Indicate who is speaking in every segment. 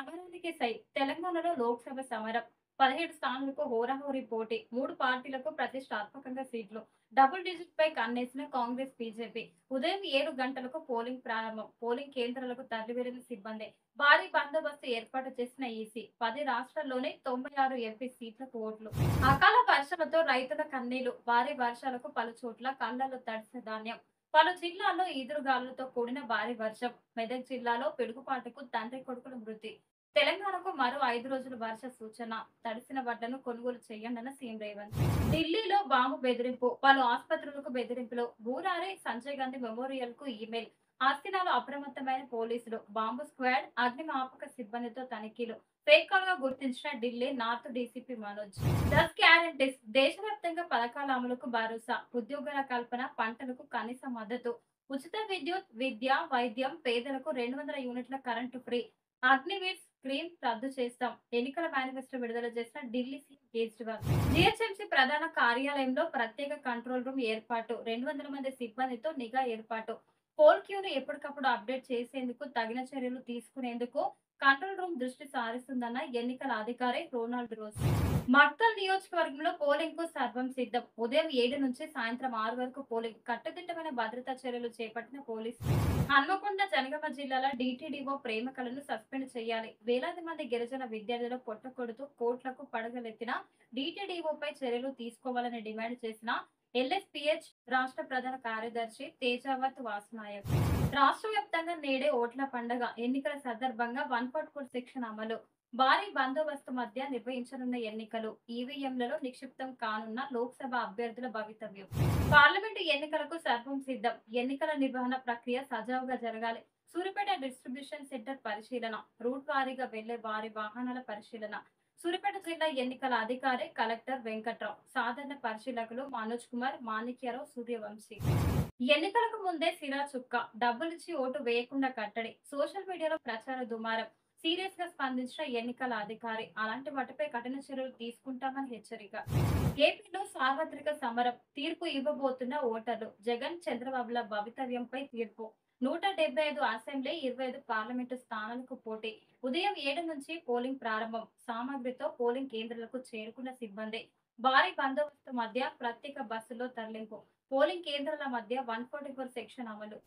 Speaker 1: సమరానికి సై తెలంగాణలో లోక్సభ సమరం 17 స్థానాలకు హోరాహోరీ పోటీ 3 పార్టీలకు ప్రతిష్టాత్మకంగా సీట్లు డబుల్ డిజిట్ పై కన్నేసిన కాంగ్రెస్ బీజేపీ ఉదయం 7 గంటలకు పోలింగ్ ప్రారంభం పోలింగ్ కేంద్రాలకు తరలివెళ్లిన సిబ్బంది భారీ బందోబస్తు ఏర్పాటు చేసిన ఈసీ 10 రాష్ట్రాల్లోనే 96 ఎంపీ సీట్లకు ఓట్లు అకాల వర్షాలతో రైతుల కన్నీళ్లు భారీ వర్షాలకు పలు చోట్ల కళ్లలో తడిసిన ధాన్యం పలు జిల్లాల్లో ఈదురుగాలులతో కూడిన భారీ వర్షం మెదక్ జిల్లాలో పిడుగుపాటుకు తండ్రి కొడుకుల మృతి తెలంగాణకు మరో 5 రోజులు వర్ష సూచన తడిసిన వడ్లను కొనుగోలు చేయండన్న సీఎం రేవంత్ ఢిల్లీలో బాంబు బెదిరింపు పలు ఆసుపత్రులకు బెదిరింపులు బూరారే సంజయ్ గాంధీ మెమోరియల్ కు ఈమెయిల్ ఆస్తినాలో అప్రమత్తమైన పోలీసులు బాంబు స్క్వాడ్ అగ్నిమాపక సిబ్బందితో తనిఖీలు ఫేక్ కాల్ గా గుర్తించిన Delhi north DCP Manoj 10 guarantees దేశవ్యాప్తంగా పథకాల అమలుకు భరోసా ఉద్యోగాల కల్పన పంటలకు కనీస మద్దతు ఉచిత విద్యుత్ విద్య వైద్యం పేదలకు 200 యూనిట్ల కరెంటు ఫ్రీ అగ్నివీర్ స్కీమ్ రద్దు చేస్తాం ఎన్నికల మేనిఫెస్టో విడుదల చేసిన ఢిల్లీ సీఎం కేజ్రీవాల్ జీహెచ్ఎంసీ ప్రధాన కార్యాలయంలో ప్రత్యేక కంట్రోల్ రూమ్ ఏర్పాటు 200 మంది సిబ్బందితో నిఘా ఏర్పాటు పోల్ క్యూను ఎప్పటికప్పుడు అప్డేట్ చేసేందుకు తగిన చర్యలు తీసుకునేందుకు కంట్రోల్ రూమ్ దృష్టి సారిస్తుందన్న ఎన్నికల అధికారి రొనాల్డ్ రోజ్ మక్తల్ నియోజకవర్గంలో పోలింగ్ కు సర్వం సిద్ధం ఉదయం 7 నుంచి సాయంత్రం 6 వరకు పోలింగ్ కట్టుదిట్టమైన భద్రతా చర్యలు చేపట్టిన పోలీసులు హన్మకొండ జనగామ జిల్లాల డిటిడిఓ ప్రేమికలను సస్పెండ్ చేయాలి వేలాది మంది గిరిజన విద్యార్థులు పొట్టకొడుతూ కోట్లకు పడగలెత్తిన డిటిడిఓపై చర్యలు తీసుకోవాలని డిమాండ్ చేసిన ఎల్ఎస్పిహెచ్ రాష్ట్ర ప్రధాన కార్యదర్శి తేజావత్ వాసునాయక్ రాష్ట్ర వ్యాప్తంగా నేడే ఓట్ల పండుగ ఎన్నికల సందర్భంగా 144 సెక్షన్ అమలు భారీ బందోబస్తు మధ్య నిర్వహించనున్న ఎన్నికలు ఈవీఎంలలో నిక్షిప్తం కానున్న లోక్సభ అభ్యర్థుల భవితవ్యం పార్లమెంటు ఎన్నికలకు సర్వం సిద్ధం ఎన్నికల నిర్వహణ ప్రక్రియ సజావుగా జరగాలి సూర్యాపేట డిస్ట్రిబ్యూషన్ సెంటర్ పరిశీలన రూట్ వారీగా వెళ్లే వారి వాహనాల పరిశీలన సూర్యాపేట జిల్లా ఎన్నికల అధికారి కలెక్టర్ వెంకట్రావు సాధారణ పరిశీలకులు మనోజ్ కుమార్ మాణిక్యరావు సూర్యవంశీ ఎన్నికలకు ముందే సిరా చుక్క డబ్బులిచ్చి ఓటు వేయకుండా కట్టడి సోషల్ మీడియాలో ప్రచార దుమారం సీరియస్ గా స్పందించిన ఎన్నికల అధికారి అలాంటి వాటిపై కఠిన చర్యలు తీసుకుంటామని హెచ్చరిక ఏపీలో సార్వత్రిక సమరం తీర్పు ఇవ్వబోతున్న ఓటర్లు జగన్ చంద్రబాబుల భవితవ్యంపై తీర్పు 175 అసెంబ్లీ 25 పార్లమెంటు స్థానాలకు పోటీ ఉదయం 7 నుంచి పోలింగ్ ప్రారంభం సామగ్రితో పోలింగ్ కేంద్రాలకు చేరుకున్న సిబ్బంది భారీ బందోబస్తు మధ్య ప్రత్యేక బస్సులో తరలింపు పోలింగ్ కేంద్రాల మధ్య 144 సెక్షన్ అమలు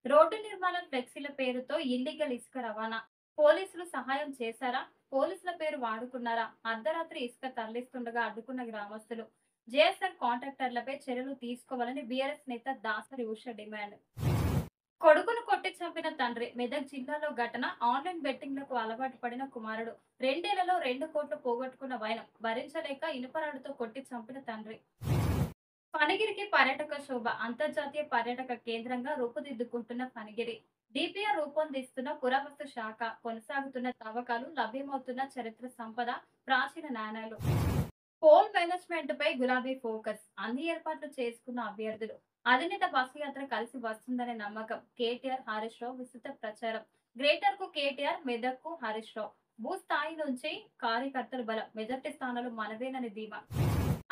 Speaker 1: రోడ్డు నిర్మాణం ఫ్లెక్సీల పేరుతో ఇల్లీగల్ ఇసుక రవాణా పోలీసులు సహాయం చేశారా పోలీసుల పేరు వాడుకున్నారా అర్ధరాత్రి ఇసుక తరలిస్తుండగా అడ్డుకున్న గ్రామస్తులు జేఎస్ఆర్ కాంట్రాక్టర్లపై చర్యలు తీసుకోవాలని బీఆర్ఎస్ నేత దాసరి ఉష డిమాండ్ కొడుకును కొట్టి చంపిన తండ్రి మెదక్ జిల్లాలో ఘటన ఆన్లైన్ బెట్టింగ్లకు అలవాటు పడిన కుమారుడు 2 ఏళ్లలో 2 కోట్లు పోగొట్టుకున్న వైనం భరించలేక ఇనుపరాడుతో కొట్టి చంపిన తండ్రి ఫణిగిరికి పర్యాటక శోభ అంతర్జాతీయ పర్యాటక కేంద్రంగా రూపుదిద్దుకుంటున్న ఫణిగిరి డిపిఆర్ రూపొందిస్తున్న పురావస్తు శాఖ కొనసాగుతున్న తవ్వకాలు లభ్యమవుతున్న చరిత్ర సంపద ప్రాచీన నాణాలు పోల్ మేనేజ్మెంట్ పై గులాబీ ఫోకస్ అన్ని ఏర్పాట్లు చేసుకున్న అభ్యర్థులు అధినేత బస్సు యాత్ర కలిసి వస్తుందనే నమ్మకం కేటీఆర్ హరీష్ రావు విస్తృత ప్రచారం గ్రేటర్ కు కేటీఆర్ మెదక్ కు హరీష్ రావు భూస్థాయి నుంచి కార్యకర్తలు బలం మెజార్టీ స్థానాలు మనవేనని ధీమా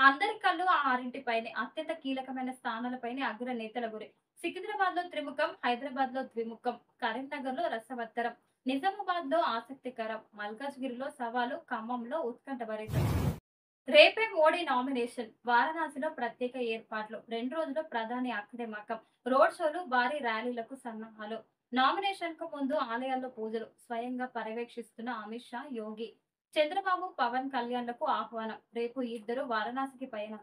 Speaker 1: అందరి కళ్ళు ఆ ఆరింటిపైనే అత్యంత కీలకమైన స్థానాలపైనే అగ్ర నేతల గురి సికింద్రాబాద్ లో త్రిముఖం హైదరాబాద్ లో ద్విముఖం కరీంనగర్ లో రసవత్తరం నిజామాబాద్ లో ఆసక్తికరం మల్కాజ్గిరిలో సవాలు ఖమ్మంలో ఉత్కంఠభరితం రేపే మోడీ నామినేషన్ వారణాసిలో ప్రత్యేక ఏర్పాట్లు 2 రోజులు ప్రధాని అక్కడే మకం రోడ్ షోలు భారీ ర్యాలీలకు సన్నాహాలు నామినేషన్ కు ముందు ఆలయాల్లో పూజలు స్వయంగా పర్యవేక్షిస్తున్న అమిత్ షా యోగి చంద్రబాబు పవన్ కళ్యాణ్లకు ఆహ్వానం రేపు ఇద్దరు వారణాసికి పయనం